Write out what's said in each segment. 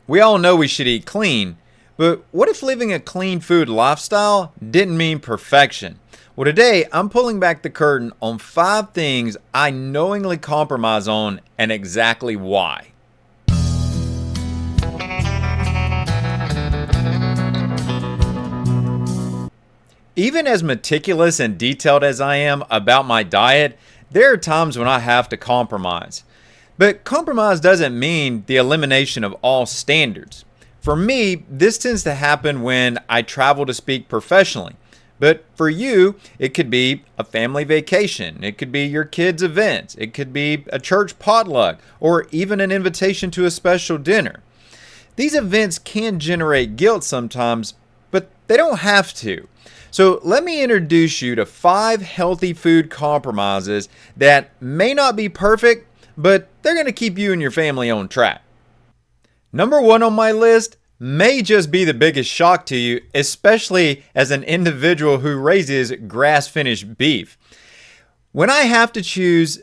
We all know we should eat clean, but what if living a clean food lifestyle didn't mean perfection? Well, today I'm pulling back the curtain on 5 things I knowingly compromise on and exactly why. Even as meticulous and detailed as I am about my diet, there are times when I have to compromise. But compromise doesn't mean the elimination of all standards. For me, this tends to happen when I travel to speak professionally. But for you, it could be a family vacation, it could be your kids' events, it could be a church potluck, or even an invitation to a special dinner. These events can generate guilt sometimes, but they don't have to. So let me introduce you to 5 healthy food compromises that may not be perfect, but they're going to keep you and your family on track. Number 1 on my list may just be the biggest shock to you, especially as an individual who raises grass-finished beef. When I have to choose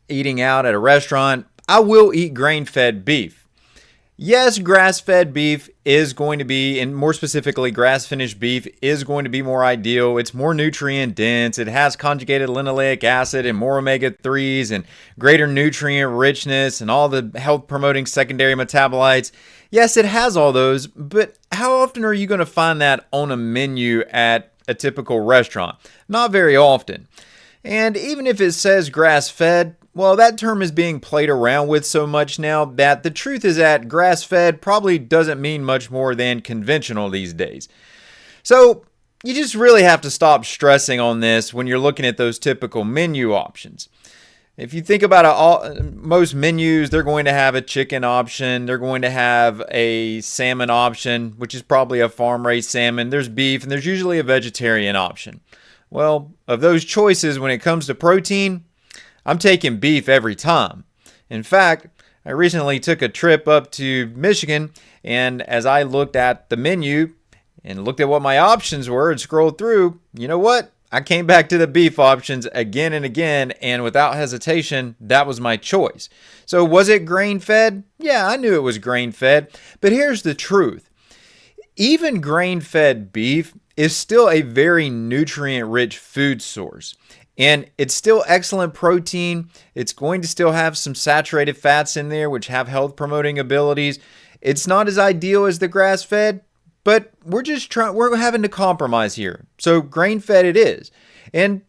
eating out at a restaurant, I will eat grain-fed beef. Yes, grass-fed beef is going to be, and more specifically, grass-finished beef is going to be more ideal. It's more nutrient dense. It has conjugated linoleic acid and more omega-3s and greater nutrient richness and all the health-promoting secondary metabolites. Yes, it has all those, but how often are you going to find that on a menu at a typical restaurant? Not very often. And even if it says grass-fed, well, that term is being played around with so much now that the truth is that grass-fed probably doesn't mean much more than conventional these days. So you just really have to stop stressing on this when you're looking at those typical menu options. If you think about it, most menus, they're going to have a chicken option, they're going to have a salmon option, which is probably a farm-raised salmon, there's beef, and there's usually a vegetarian option. Well, of those choices, when it comes to protein, I'm taking beef every time. In fact, I recently took a trip up to Michigan, and as I looked at the menu and looked at what my options were and scrolled through, you know what? I came back to the beef options again and again, and without hesitation, that was my choice. So was it grain-fed? Yeah, I knew it was grain-fed, but here's the truth. Even grain-fed beef is still a very nutrient-rich food source. And it's still excellent protein. It's going to still have some saturated fats in there, which have health promoting abilities. It's not as ideal as the grass fed, but we're having to compromise here. So grain fed it is. And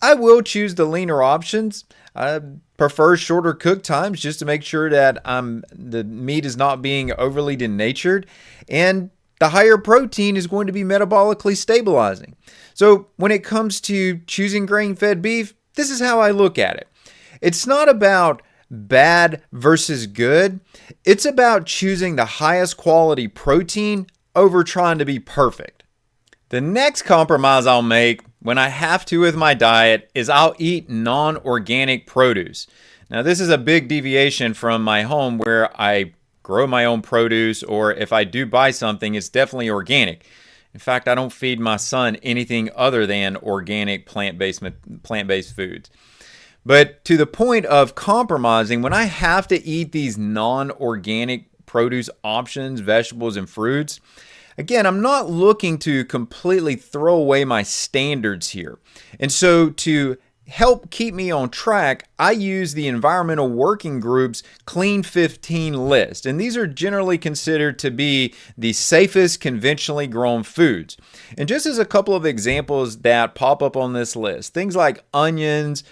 I will choose the leaner options. I prefer shorter cook times just to make sure that the meat is not being overly denatured. And the higher protein is going to be metabolically stabilizing. So when it comes to choosing grain-fed beef, this is how I look at it. It's not about bad versus good. It's about choosing the highest quality protein over trying to be perfect. The next compromise I'll make when I have to with my diet is I'll eat non-organic produce. Now this is a big deviation from my home where I grow my own produce, or if I do buy something, it's definitely organic. In fact, I don't feed my son anything other than organic plant-based foods. But to the point of compromising, when I have to eat these non-organic produce options, vegetables, and fruits, again, I'm not looking to completely throw away my standards here. And so to help keep me on track, I use the Environmental Working Group's Clean 15 list. And these are generally considered to be the safest conventionally grown foods. And just as a couple of examples that pop up on this list, things like onions,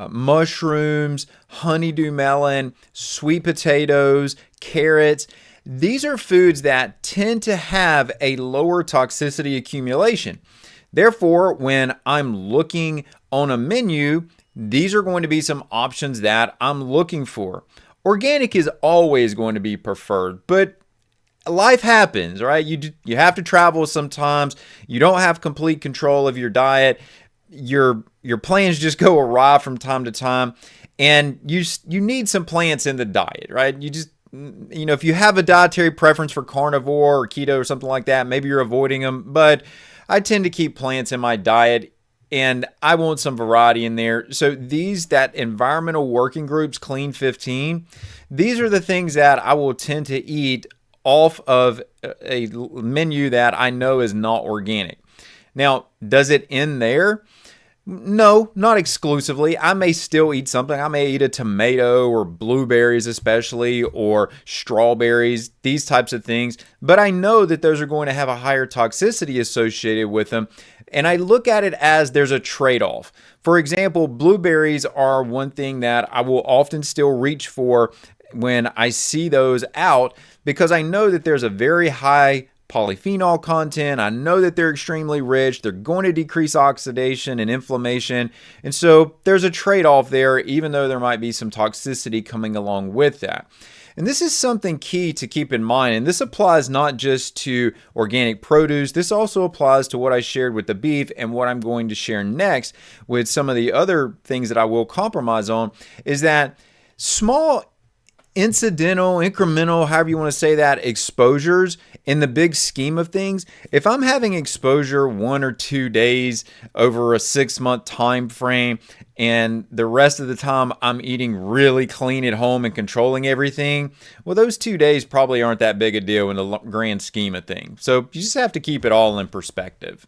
mushrooms, honeydew melon, sweet potatoes, carrots. These are foods that tend to have a lower toxicity accumulation. Therefore, when I'm looking on a menu, these are going to be some options that I'm looking for. Organic is always going to be preferred, but life happens, right? You have to travel sometimes. You don't have complete control of your diet. Your plans just go awry from time to time, and you need some plants in the diet, right? If you have a dietary preference for carnivore or keto or something like that, maybe you're avoiding them, but I tend to keep plants in my diet, and I want some variety in there. So that Environmental Working Group's Clean 15, these are the things that I will tend to eat off of a menu that I know is not organic. Now, does it end there? No, not exclusively. I may still eat something. I may eat a tomato or blueberries especially, or strawberries, these types of things. But I know that those are going to have a higher toxicity associated with them. And I look at it as there's a trade-off. For example, blueberries are one thing that I will often still reach for when I see those out, because I know that there's a very high polyphenol content. I know that they're extremely rich. They're going to decrease oxidation and inflammation. And so there's a trade-off there, even though there might be some toxicity coming along with that. And this is something key to keep in mind. And this applies not just to organic produce. This also applies to what I shared with the beef and what I'm going to share next with some of the other things that I will compromise on, is that small incidental, incremental, however you want to say that, exposures in the big scheme of things. If I'm having exposure 1 or 2 days over a 6-month time frame, and the rest of the time I'm eating really clean at home and controlling everything, well, those 2 days probably aren't that big a deal in the grand scheme of things. So you just have to keep it all in perspective.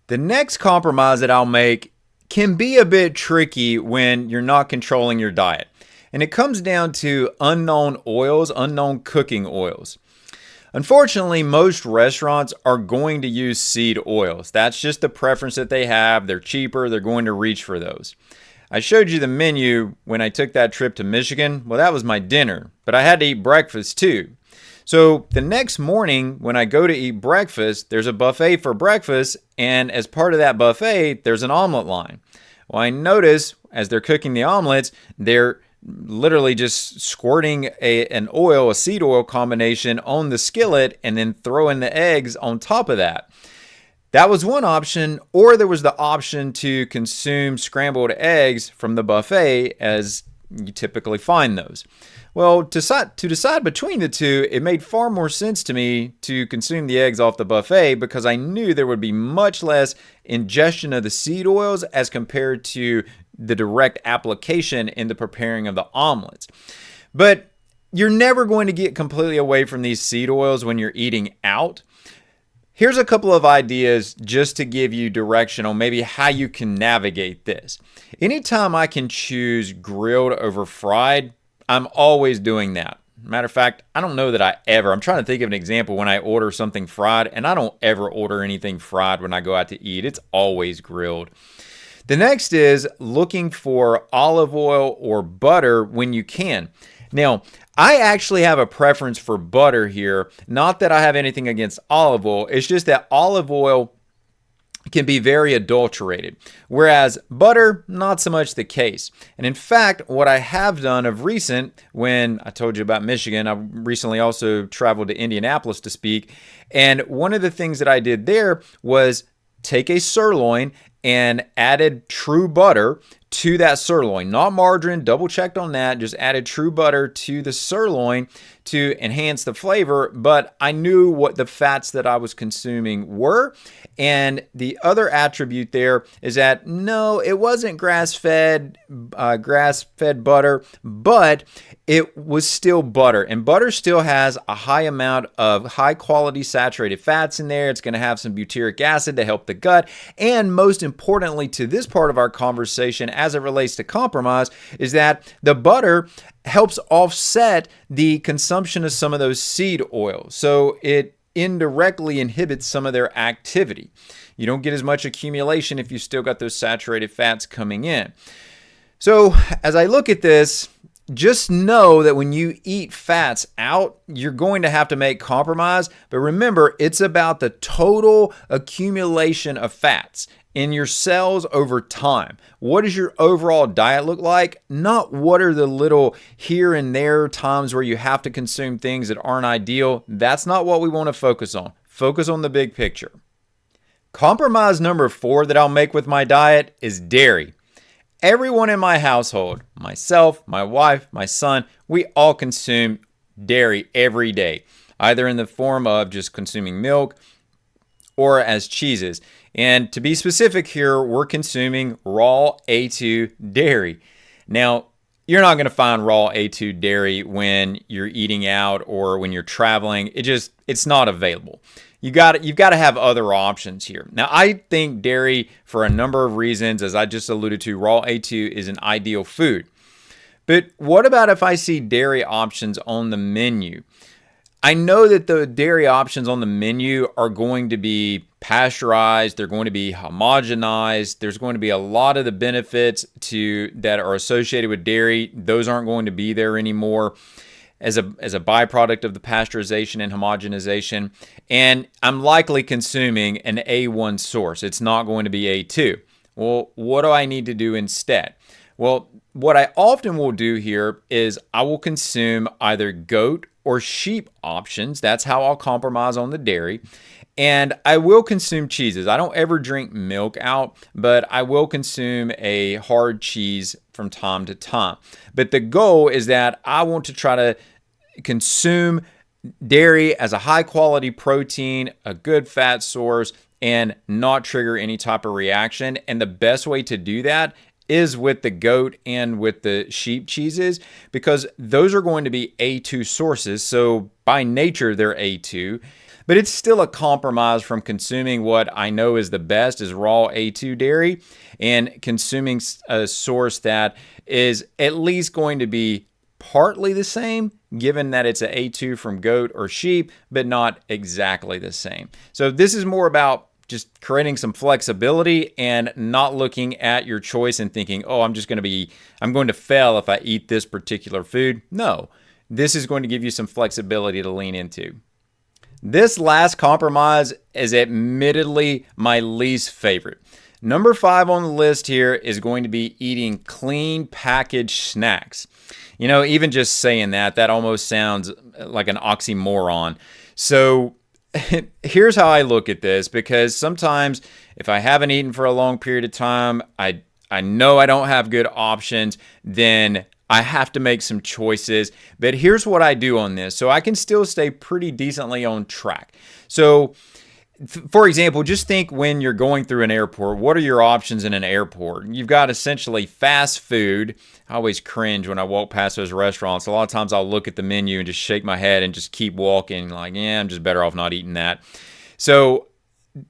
The next compromise that I'll make can be a bit tricky when you're not controlling your diet. And it comes down to unknown oils, unknown cooking oils. Unfortunately, most restaurants are going to use seed oils. That's just the preference that they have. They're cheaper. They're going to reach for those. I showed you the menu when I took that trip to Michigan. Well, that was my dinner, but I had to eat breakfast too. So the next morning when I go to eat breakfast, there's a buffet for breakfast, and as part of that buffet, there's an omelet line. Well, I notice as they're cooking the omelets, they're literally just squirting a seed oil combination on the skillet and then throwing the eggs on top of that. That was one option, or there was the option to consume scrambled eggs from the buffet, as you typically find those. Well, to decide between the two, it made far more sense to me to consume the eggs off the buffet, because I knew there would be much less ingestion of the seed oils as compared to the direct application in the preparing of the omelets. But you're never going to get completely away from these seed oils when you're eating out. Here's a couple of ideas just to give you direction on maybe how you can navigate this. Anytime I can choose grilled over fried, I'm always doing that. Matter of fact, I don't know that I'm trying to think of an example when I order something fried, and I don't ever order anything fried when I go out to eat. It's always grilled. The next is looking for olive oil or butter when you can. Now, I actually have a preference for butter here. Not that I have anything against olive oil. It's just that olive oil can be very adulterated, whereas butter, not so much the case. And in fact, what I have done of recent, when I told you about Michigan, I recently also traveled to Indianapolis to speak, and one of the things that I did there was take a sirloin and added true butter to that sirloin. Not margarine, double checked on that, just added true butter to the sirloin to enhance the flavor, but I knew what the fats that I was consuming were. And the other attribute there is that no, it wasn't grass-fed butter, but it was still butter. And butter still has a high amount of high-quality saturated fats in there. It's going to have some butyric acid to help the gut. And most importantly to this part of our conversation as it relates to compromise is that the butter helps offset the consumption of some of those seed oils. So it indirectly inhibits some of their activity. You don't get as much accumulation if you still got those saturated fats coming in. So as I look at this, just know that when you eat fats out, you're going to have to make compromise. But remember, it's about the total accumulation of fats in your cells over time. What does your overall diet look like? Not what are the little here and there times where you have to consume things that aren't ideal. That's not what we want to focus on. Focus on the big picture. Compromise number 4 that I'll make with my diet is dairy. Everyone in my household, myself, my wife, my son, we all consume dairy every day, either in the form of just consuming milk or as cheeses. And to be specific here, we're consuming raw A2 dairy. Now, you're not going to find raw A2 dairy when you're eating out or when you're traveling. It's not available. You've got to have other options here. Now, I think dairy, for a number of reasons, as I just alluded to, raw A2 is an ideal food. But what about if I see dairy options on the menu? I know that the dairy options on the menu are going to be pasteurized, they're going to be homogenized, there's going to be a lot of the benefits that are associated with dairy. Those aren't going to be there anymore as a byproduct of the pasteurization and homogenization. And I'm likely consuming an A1 source. It's not going to be A2. Well, what do I need to do instead? Well, what I often will do here is I will consume either goat or sheep options. That's how I'll compromise on the dairy. And I will consume cheeses. I don't ever drink milk out, but I will consume a hard cheese from time to time. But the goal is that I want to try to consume dairy as a high quality protein, a good fat source, and not trigger any type of reaction. And the best way to do that is with the goat and with the sheep cheeses, because those are going to be A2 sources. So by nature, they're A2, but it's still a compromise from consuming what I know is the best is raw A2 dairy and consuming a source that is at least going to be partly the same, given that it's an A2 from goat or sheep, but not exactly the same. So this is more about just creating some flexibility and not looking at your choice and thinking, oh, I'm going to fail if I eat this particular food. No, this is going to give you some flexibility to lean into. This last compromise is admittedly my least favorite. Number 5 on the list here is going to be eating clean packaged snacks. Even just saying that almost sounds like an oxymoron. So here's how I look at this, because sometimes if I haven't eaten for a long period of time, I know I don't have good options, then I have to make some choices. But here's what I do on this, so I can still stay pretty decently on track. So for example, just think when you're going through an airport, what are your options in an airport? You've got essentially fast food. I always cringe when I walk past those restaurants. A lot of times I'll look at the menu and just shake my head and just keep walking like, I'm just better off not eating that. So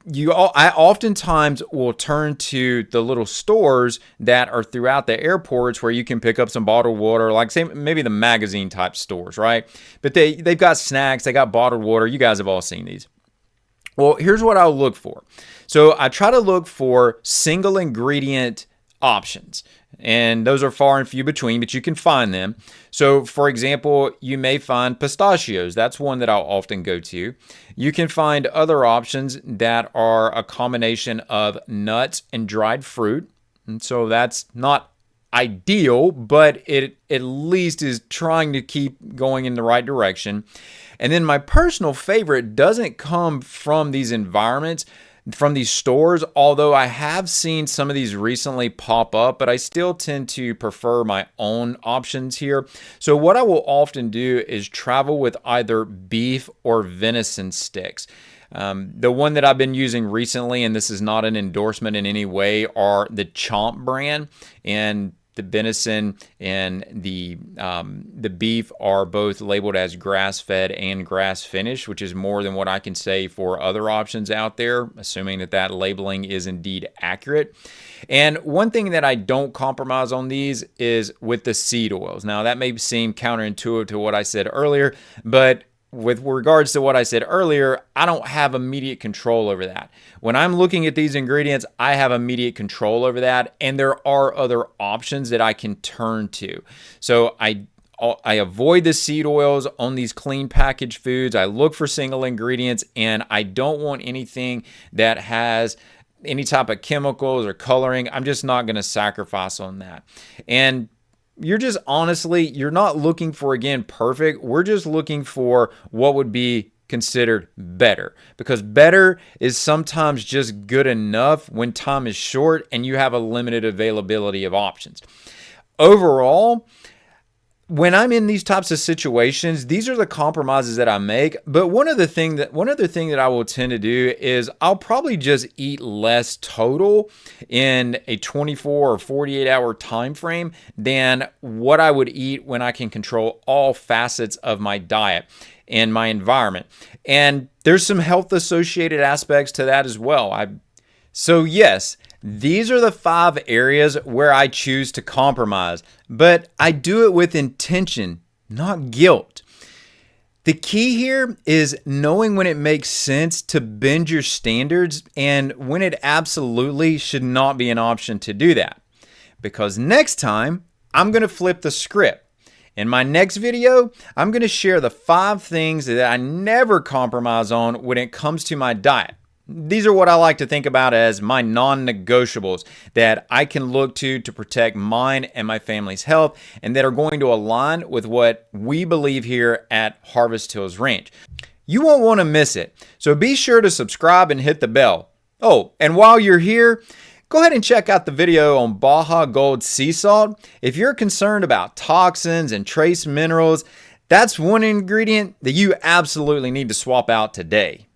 I oftentimes will turn to the little stores that are throughout the airports where you can pick up some bottled water, like say maybe the magazine type stores, right? But they've got snacks, they got bottled water. You guys have all seen these. Well, here's what I'll look for. So I try to look for single ingredient options, and those are far and few between, but you can find them. So for example, you may find pistachios. That's one that I'll often go to. You can find other options that are a combination of nuts and dried fruit. And so that's not ideal, but it at least is trying to keep going in the right direction. And then my personal favorite doesn't come from these environments, from these stores, although I have seen some of these recently pop up, but I still tend to prefer my own options here. So what I will often do is travel with either beef or venison sticks. The one that I've been using recently, and this is not an endorsement in any way, are the Chomp brand, and the venison and the beef are both labeled as grass-fed and grass-finished, which is more than what I can say for other options out there, assuming that labeling is indeed accurate. And one thing that I don't compromise on these is with the seed oils. Now, that may seem counterintuitive to what I said earlier, but with regards to what I said earlier, I don't have immediate control over that. When I'm looking at these ingredients, I have immediate control over that, and there are other options that I can turn to. So I avoid the seed oils on these clean packaged foods. I look for single ingredients, and I don't want anything that has any type of chemicals or coloring. I'm just not going to sacrifice on that. And you're not looking for, again, perfect. We're just looking for what would be considered better, because better is sometimes just good enough when time is short and you have a limited availability of options. Overall, when I'm in these types of situations, these are the compromises that I make. But one other thing that I will tend to do is I'll probably just eat less total in a 24 or 48 hour time frame than what I would eat when I can control all facets of my diet and my environment. And there's some health associated aspects to that as well. So yes, these are the 5 areas where I choose to compromise, but I do it with intention, not guilt. The key here is knowing when it makes sense to bend your standards and when it absolutely should not be an option to do that. Because next time, I'm going to flip the script. In my next video, I'm going to share the 5 things that I never compromise on when it comes to my diet. These are what I like to think about as my non-negotiables that I can look to protect mine and my family's health and that are going to align with what we believe here at Harvest Hills Ranch. You won't want to miss it, so be sure to subscribe and hit the bell. Oh, and while you're here, go ahead and check out the video on Baja Gold Sea Salt. If you're concerned about toxins and trace minerals, that's one ingredient that you absolutely need to swap out today.